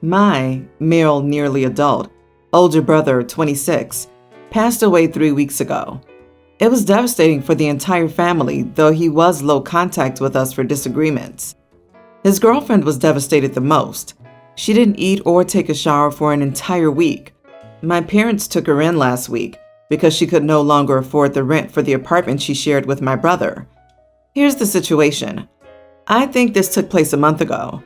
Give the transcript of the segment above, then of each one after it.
My male nearly adult, older brother, 26, passed away 3 weeks ago. It was devastating for the entire family, though he was low contact with us for disagreements. His girlfriend was devastated the most. She didn't eat or take a shower for an entire week. My parents took her in last week because she could no longer afford the rent for the apartment she shared with my brother. Here's the situation. I think this took place a month ago.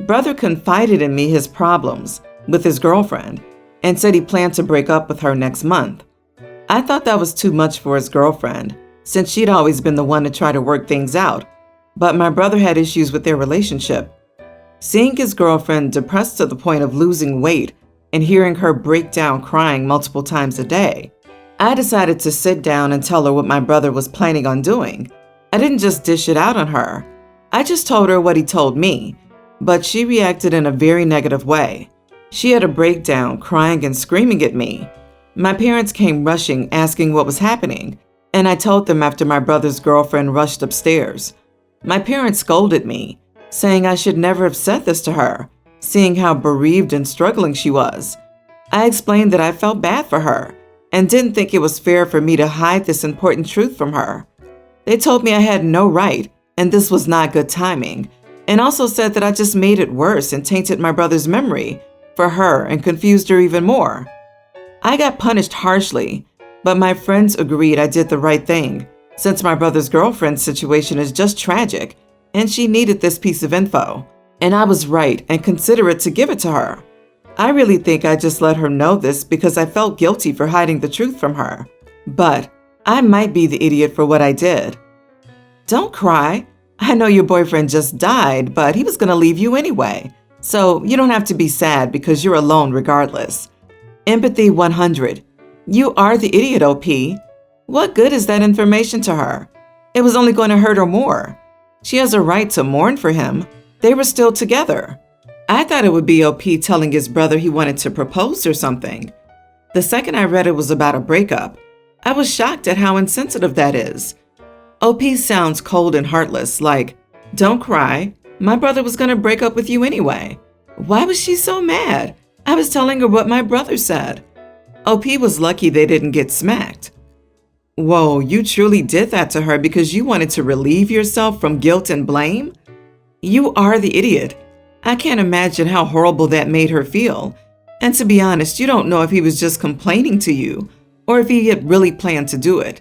Brother confided in me his problems with his girlfriend and said he planned to break up with her next month. I thought that was too much for his girlfriend, since she'd always been the one to try to work things out, but my brother had issues with their relationship. Seeing his girlfriend depressed to the point of losing weight and hearing her break down crying multiple times a day, I decided to sit down and tell her what my brother was planning on doing. I didn't just dish it out on her. I just told her what he told me, but she reacted in a very negative way. She had a breakdown, crying and screaming at me. My parents came rushing, asking what was happening, and I told them after my brother's girlfriend rushed upstairs. My parents scolded me, saying I should never have said this to her, seeing how bereaved and struggling she was. I explained that I felt bad for her and didn't think it was fair for me to hide this important truth from her. They told me I had no right and this was not good timing, and also said that I just made it worse and tainted my brother's memory for her and confused her even more. I got punished harshly, but my friends agreed I did the right thing, since my brother's girlfriend's situation is just tragic and she needed this piece of info, and I was right and considerate to give it to her. I really think I just let her know this because I felt guilty for hiding the truth from her, but I might be the idiot for what I did. Don't cry. I know your boyfriend just died, but he was going to leave you anyway, so you don't have to be sad because you're alone regardless. Empathy 100. You are the idiot, OP. What good is that information to her? It was only going to hurt her more. She has a right to mourn for him. They were still together. I thought it would be OP telling his brother he wanted to propose or something. The second I read it was about a breakup, I was shocked at how insensitive that is. OP sounds cold and heartless, like, don't cry. My brother was going to break up with you anyway. Why was she so mad? I was telling her what my brother said. OP was lucky they didn't get smacked. Whoa, you truly did that to her because you wanted to relieve yourself from guilt and blame? You are the idiot. I can't imagine how horrible that made her feel. And to be honest, you don't know if he was just complaining to you or if he had really planned to do it.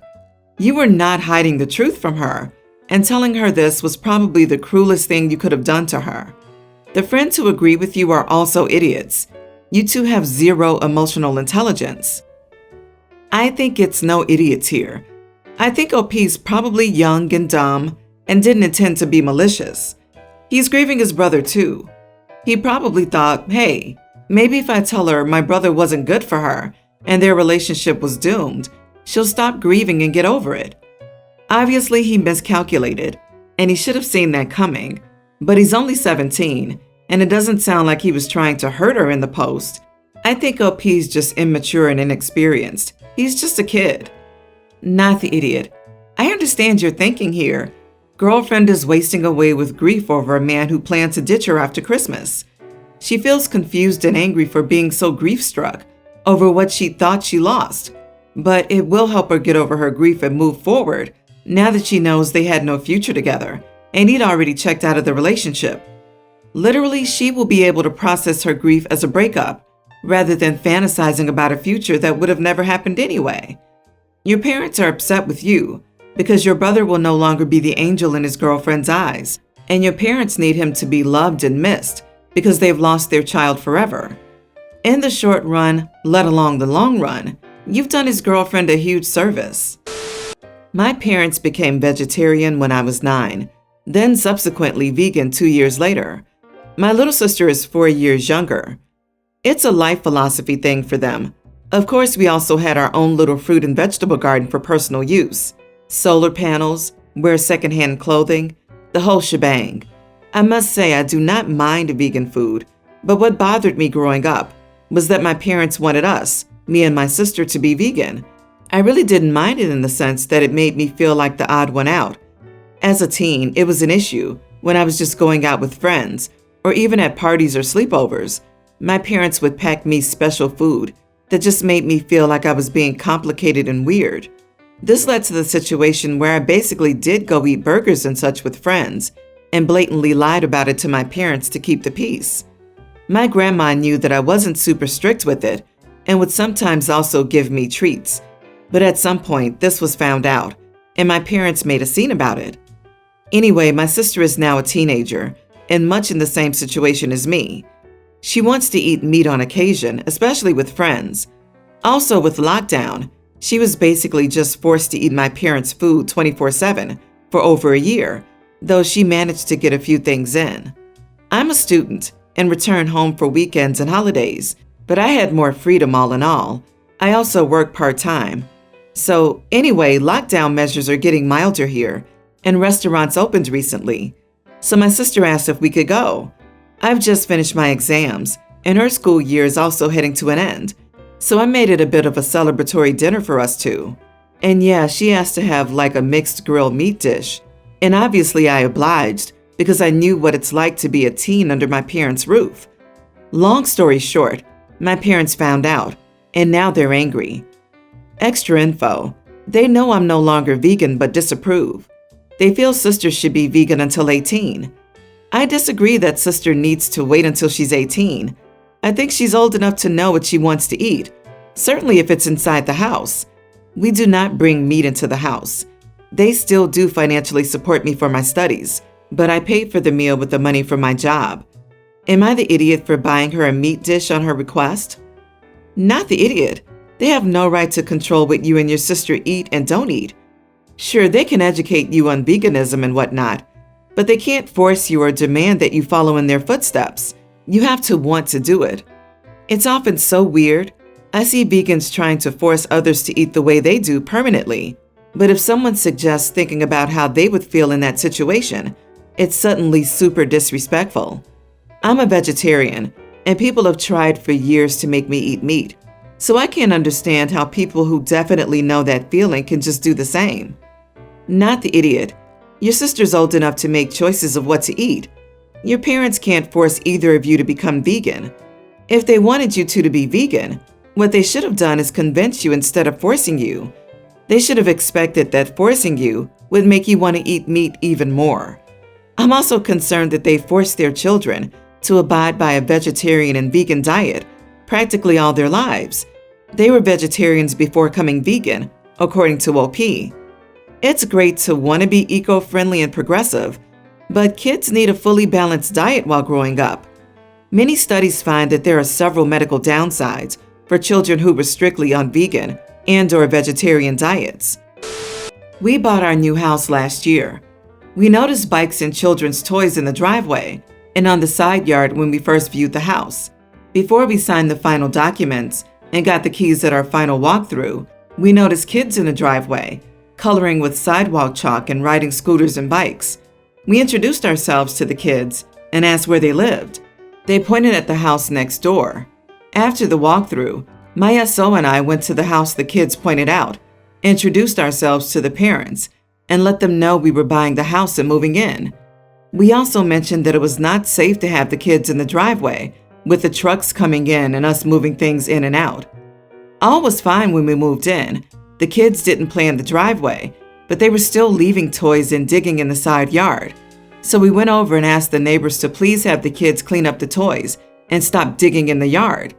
You were not hiding the truth from her, and telling her this was probably the cruelest thing you could have done to her. The friends who agree with you are also idiots. You two have zero emotional intelligence. I think it's no idiots here. I think OP's probably young and dumb and didn't intend to be malicious. He's grieving his brother too. He probably thought, hey, maybe if I tell her my brother wasn't good for her and their relationship was doomed, she'll stop grieving and get over it. Obviously, he miscalculated, and he should have seen that coming, but he's only 17, and it doesn't sound like he was trying to hurt her in the post. I think OP's just immature and inexperienced. He's just a kid. Not the idiot. I understand your thinking here. Girlfriend is wasting away with grief over a man who planned to ditch her after Christmas. She feels confused and angry for being so grief-struck over what she thought she lost, but it will help her get over her grief and move forward now that she knows they had no future together and he'd already checked out of the relationship. Literally, she will be able to process her grief as a breakup rather than fantasizing about a future that would have never happened anyway. Your parents are upset with you because your brother will no longer be the angel in his girlfriend's eyes, and your parents need him to be loved and missed because they've lost their child forever. In the short run, let alone the long run, you've done his girlfriend a huge service. My parents became vegetarian when I was 9, then subsequently vegan 2 years later. My little sister is 4 years younger. It's a life philosophy thing for them. Of course, we also had our own little fruit and vegetable garden for personal use. Solar panels, wear secondhand clothing, the whole shebang. I must say I do not mind vegan food, but what bothered me growing up was that my parents wanted us, me and my sister, to be vegan. I really didn't mind it in the sense that it made me feel like the odd one out. As a teen, it was an issue when I was just going out with friends or even at parties or sleepovers. my parents would pack me special food that just made me feel like I was being complicated and weird. This led to the situation where I basically did go eat burgers and such with friends and blatantly lied about it to my parents to keep the peace. My grandma knew that I wasn't super strict with it and would sometimes also give me treats. But at some point, this was found out, and my parents made a scene about it. Anyway, my sister is now a teenager and much in the same situation as me. She wants to eat meat on occasion, especially with friends. Also, with lockdown, she was basically just forced to eat my parents' food 24/7 for over a year, though she managed to get a few things in. I'm a student and return home for weekends and holidays, but I had more freedom all in all. I also work part-time. So anyway, lockdown measures are getting milder here, and restaurants opened recently. So my sister asked if we could go. I've just finished my exams, and her school year is also heading to an end. So I made it a bit of a celebratory dinner for us two. And yeah, she asked to have like a mixed grilled meat dish. And obviously I obliged because I knew what it's like to be a teen under my parents' roof. Long story short, my parents found out, and now they're angry. Extra info: they know I'm no longer vegan but disapprove. They feel sister should be vegan until 18. I disagree that sister needs to wait until she's 18. I think she's old enough to know what she wants to eat, certainly if it's inside the house. We do not bring meat into the house. They still do financially support me for my studies, but I paid for the meal with the money from my job. Am I the idiot for buying her a meat dish on her request? Not the idiot. They have no right to control what you and your sister eat and don't eat. Sure, they can educate you on veganism and whatnot, but they can't force you or demand that you follow in their footsteps. You have to want to do it. It's often so weird. I see vegans trying to force others to eat the way they do permanently. But if someone suggests thinking about how they would feel in that situation, it's suddenly super disrespectful. I'm a vegetarian, and people have tried for years to make me eat meat. So I can't understand how people who definitely know that feeling can just do the same. Not the idiot. Your sister's old enough to make choices of what to eat. Your parents can't force either of you to become vegan. If they wanted you two to be vegan, what they should have done is convince you instead of forcing you. They should have expected that forcing you would make you want to eat meat even more. I'm also concerned that they force their children to abide by a vegetarian and vegan diet practically all their lives. They were vegetarians before becoming vegan, according to OP. It's great to want to be eco-friendly and progressive, but kids need a fully balanced diet while growing up. Many studies find that there are several medical downsides for children who were strictly on vegan and/or vegetarian diets. We bought our new house last year. We noticed bikes and children's toys in the driveway and on the side yard when we first viewed the house. Before we signed the final documents and got the keys at our final walkthrough, we noticed kids in the driveway, coloring with sidewalk chalk and riding scooters and bikes. We introduced ourselves to the kids and asked where they lived. They pointed at the house next door. After the walkthrough, my SO and I went to the house the kids pointed out, introduced ourselves to the parents, and let them know we were buying the house and moving in. We also mentioned that it was not safe to have the kids in the driveway, with the trucks coming in and us moving things in and out. All was fine when we moved in. The kids didn't play in the driveway, but they were still leaving toys and digging in the side yard. So we went over and asked the neighbors to please have the kids clean up the toys and stop digging in the yard.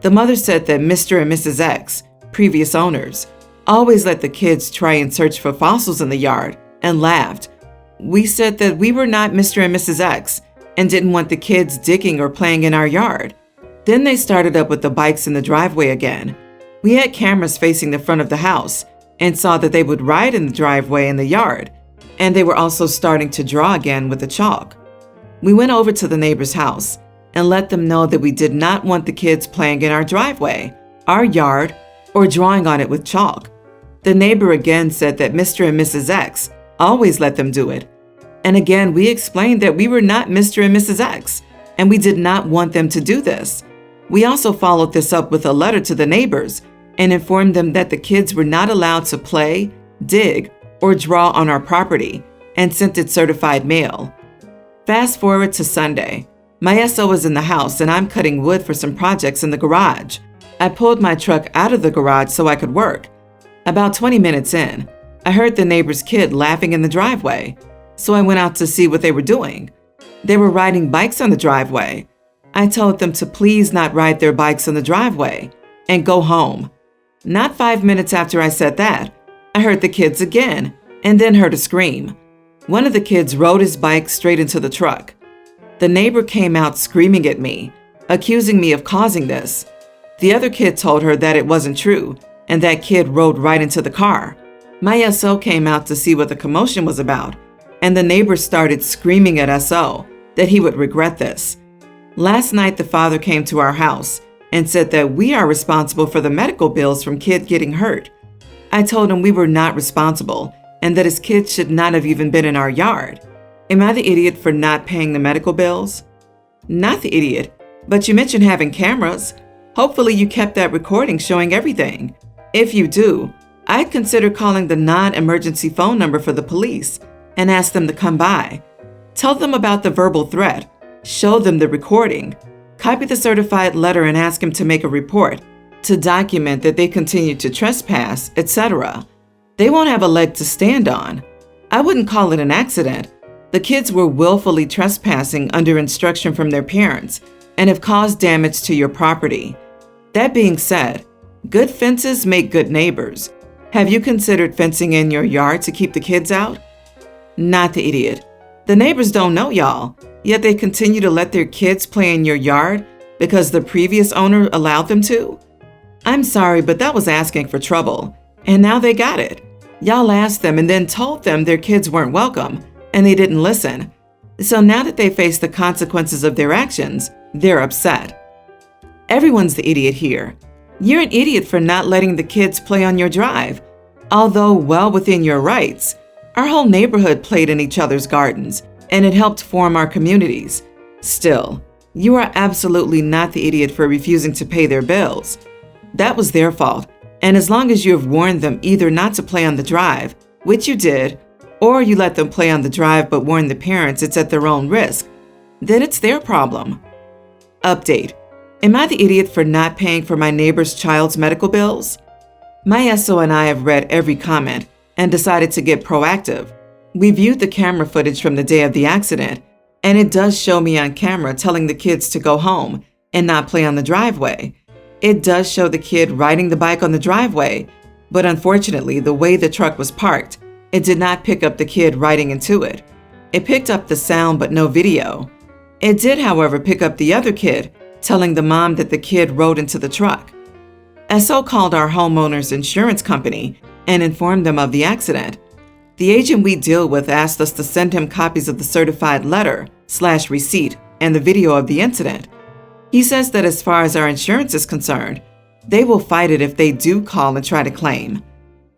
The mother said that Mr. and Mrs. X, previous owners, always let the kids try and search for fossils in the yard, and laughed. We said that we were not Mr. and Mrs. X and didn't want the kids digging or playing in our yard. Then they started up with the bikes in the driveway again. We had cameras facing the front of the house and saw that they would ride in the driveway and the yard, and they were also starting to draw again with the chalk. We went over to the neighbor's house and let them know that we did not want the kids playing in our driveway, our yard, or drawing on it with chalk. The neighbor again said that Mr. and Mrs. X always let them do it. And again, we explained that we were not Mr. and Mrs. X, and we did not want them to do this. We also followed this up with a letter to the neighbors and informed them that the kids were not allowed to play, dig, or draw on our property, and sent it certified mail. Fast forward to Sunday. My SO is in the house and I'm cutting wood for some projects in the garage. I pulled my truck out of the garage so I could work. About 20 minutes in, I heard the neighbor's kid laughing in the driveway, so I went out to see what they were doing. They were riding bikes on the driveway. I told them to please not ride their bikes on the driveway and go home. Not 5 minutes after I said that, I heard the kids again and then heard a scream. One of the kids rode his bike straight into the truck. The neighbor came out screaming at me, accusing me of causing this. The other kid told her that it wasn't true, and that kid rode right into the car. My SO came out to see what the commotion was about, and the neighbor started screaming at SO that he would regret this. Last night, the father came to our house and said that we are responsible for the medical bills from kid getting hurt. I told him we were not responsible and that his kids should not have even been in our yard. Am I the idiot for not paying the medical bills? Not the idiot, but you mentioned having cameras. Hopefully you kept that recording showing everything. If you do, I'd consider calling the non-emergency phone number for the police and ask them to come by. Tell them about the verbal threat, show them the recording, copy the certified letter and ask him to make a report to document that they continue to trespass, etc. They won't have a leg to stand on. I wouldn't call it an accident. The kids were willfully trespassing under instruction from their parents and have caused damage to your property. That being said, good fences make good neighbors. Have you considered fencing in your yard to keep the kids out? Not the idiot. The neighbors don't know y'all, yet they continue to let their kids play in your yard because the previous owner allowed them to? I'm sorry, but that was asking for trouble, and now they got it. Y'all asked them and then told them their kids weren't welcome, and they didn't listen. So now that they face the consequences of their actions, they're upset. Everyone's the idiot here. You're an idiot for not letting the kids play on your drive. Although well within your rights, our whole neighborhood played in each other's gardens, and it helped form our communities. Still, you are absolutely not the idiot for refusing to pay their bills. That was their fault, and as long as you have warned them either not to play on the drive, which you did, or you let them play on the drive but warn the parents it's at their own risk, then it's their problem. Update. Am I the idiot for not paying for my neighbor's child's medical bills? My SO and I have read every comment and decided to get proactive. We viewed the camera footage from the day of the accident, and it does show me on camera telling the kids to go home and not play on the driveway. It does show the kid riding the bike on the driveway, but unfortunately, the way the truck was parked, it did not pick up the kid riding into it. It picked up the sound but no video. It did, however, pick up the other kid, telling the mom that the kid rode into the truck. SO called our homeowner's insurance company and informed them of the accident. The agent we deal with asked us to send him copies of the certified letter/receipt and the video of the incident. He says that as far as our insurance is concerned, they will fight it if they do call and try to claim.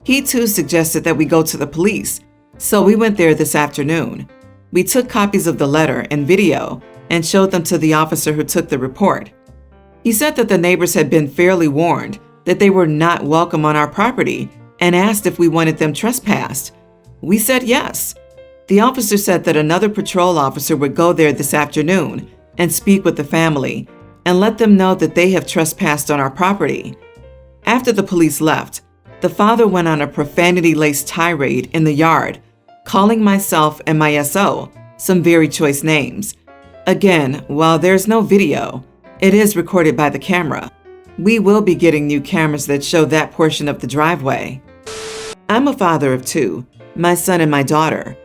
He too suggested that we go to the police, so we went there this afternoon. We took copies of the letter and video and showed them to the officer who took the report. He said that the neighbors had been fairly warned that they were not welcome on our property and asked if we wanted them trespassed. We said yes. The officer said that another patrol officer would go there this afternoon and speak with the family and let them know that they have trespassed on our property. After the police left, the father went on a profanity-laced tirade in the yard, calling myself and my SO some very choice names. Again, while there's no video, it is recorded by the camera. We will be getting new cameras that show that portion of the driveway. I'm a father of two, my son and my daughter.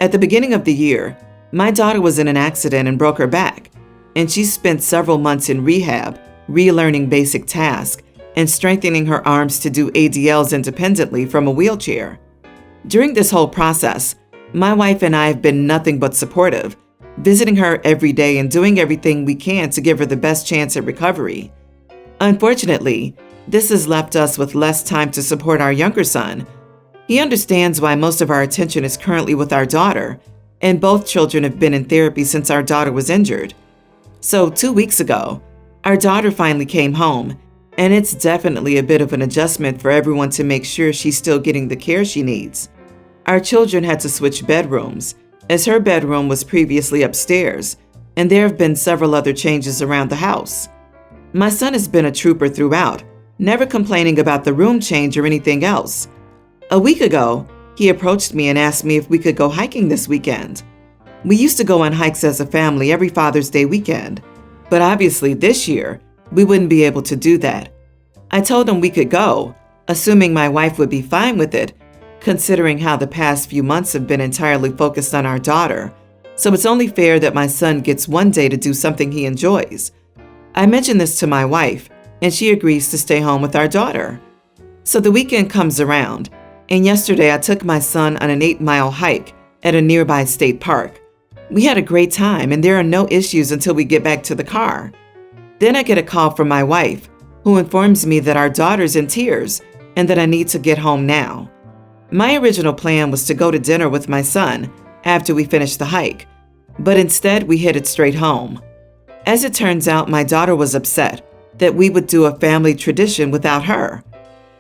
At the beginning of the year, my daughter was in an accident and broke her back, and she spent several months in rehab, relearning basic tasks, and strengthening her arms to do ADLs independently from a wheelchair. During this whole process, my wife and I have been nothing but supportive, visiting her every day and doing everything we can to give her the best chance at recovery. Unfortunately, this has left us with less time to support our younger son. He understands why most of our attention is currently with our daughter, and both children have been in therapy since our daughter was injured. So 2 weeks ago, our daughter finally came home, and it's definitely a bit of an adjustment for everyone to make sure she's still getting the care she needs. Our children had to switch bedrooms, as her bedroom was previously upstairs, and there have been several other changes around the house. My son has been a trooper throughout, never complaining about the room change or anything else. A week ago, he approached me and asked me if we could go hiking this weekend. We used to go on hikes as a family every Father's Day weekend, but obviously this year, we wouldn't be able to do that. I told him we could go, assuming my wife would be fine with it, considering how the past few months have been entirely focused on our daughter, so it's only fair that my son gets one day to do something he enjoys. I mentioned this to my wife, and she agrees to stay home with our daughter. So the weekend comes around, and yesterday I took my son on an 8-mile hike at a nearby state park. We had a great time, and there are no issues until we get back to the car. Then I get a call from my wife, who informs me that our daughter's in tears and that I need to get home now. My original plan was to go to dinner with my son after we finished the hike, but instead we headed straight home. As it turns out, my daughter was upset that we would do a family tradition without her.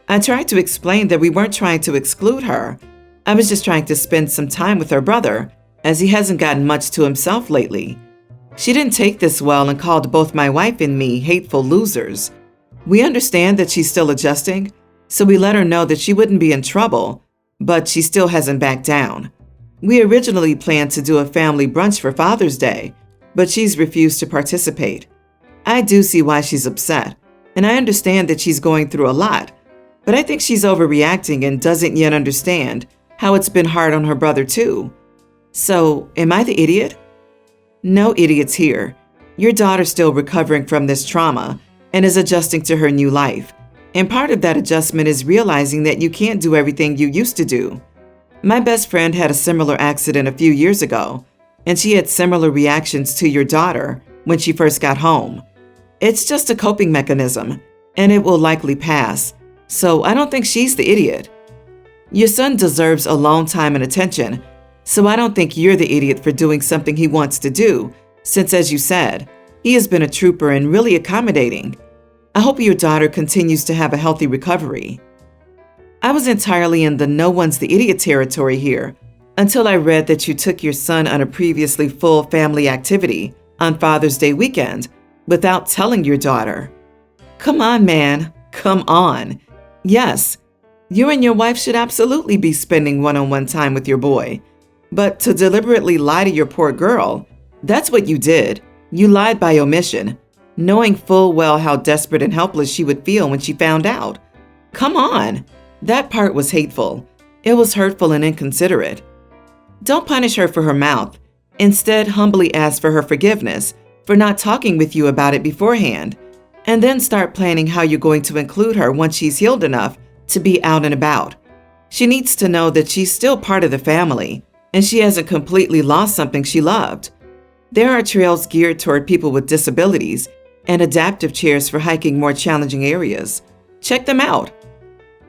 I tried to explain that we weren't trying to exclude her. I was just trying to spend some time with her brother, as he hasn't gotten much to himself lately. She didn't take this well and called both my wife and me hateful losers. We understand that she's still adjusting, so we let her know that she wouldn't be in trouble, but she still hasn't backed down. We originally planned to do a family brunch for Father's Day, but she's refused to participate. I do see why she's upset, and I understand that she's going through a lot, but I think she's overreacting and doesn't yet understand how it's been hard on her brother too. So, am I the idiot? No idiots here. Your daughter's still recovering from this trauma and is adjusting to her new life. And part of that adjustment is realizing that you can't do everything you used to do. My best friend had a similar accident a few years ago, and she had similar reactions to your daughter when she first got home. It's just a coping mechanism, and it will likely pass, so I don't think she's the idiot. Your son deserves alone time and attention, so I don't think you're the idiot for doing something he wants to do, since, as you said, he has been a trooper and really accommodating. I hope your daughter continues to have a healthy recovery. I was entirely in the no one's the idiot territory here until I read that you took your son on a previously full family activity on Father's Day weekend without telling your daughter. Come on, man. Come on. Yes, you and your wife should absolutely be spending one-on-one time with your boy. But to deliberately lie to your poor girl, that's what you did. You lied by omission, knowing full well how desperate and helpless she would feel when she found out. Come on. That part was hateful. It was hurtful and inconsiderate. Don't punish her for her mouth. Instead, humbly ask for her forgiveness for not talking with you about it beforehand, and then start planning how you're going to include her once she's healed enough to be out and about. She needs to know that she's still part of the family, and she hasn't completely lost something she loved. There are trails geared toward people with disabilities and adaptive chairs for hiking more challenging areas. Check them out.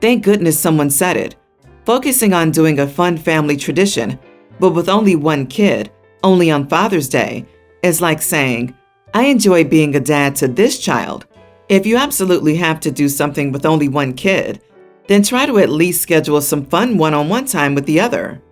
Thank goodness someone said it. Focusing on doing a fun family tradition, but with only one kid, only on Father's Day, is like saying, I enjoy being a dad to this child. If you absolutely have to do something with only one kid, then try to at least schedule some fun one-on-one time with the other.